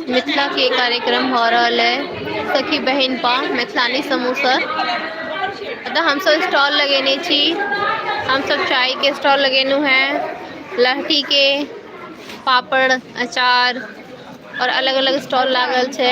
मिथिला के कार्यक्रम हो रहा है सखी बहन पा मिथिलानी समोसा। अतः हम सब स्टॉल लगेने छी, हम सब चाय के स्टॉल लगेनु हैं, लहठी के, पापड़, अचार और अलग अलग स्टॉल लागल छे।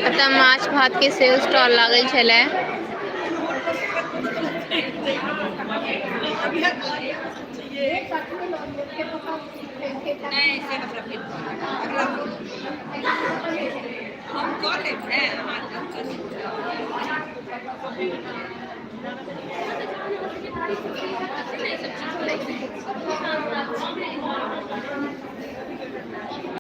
अतः माछ भात के सेल स्टॉल लागल छले।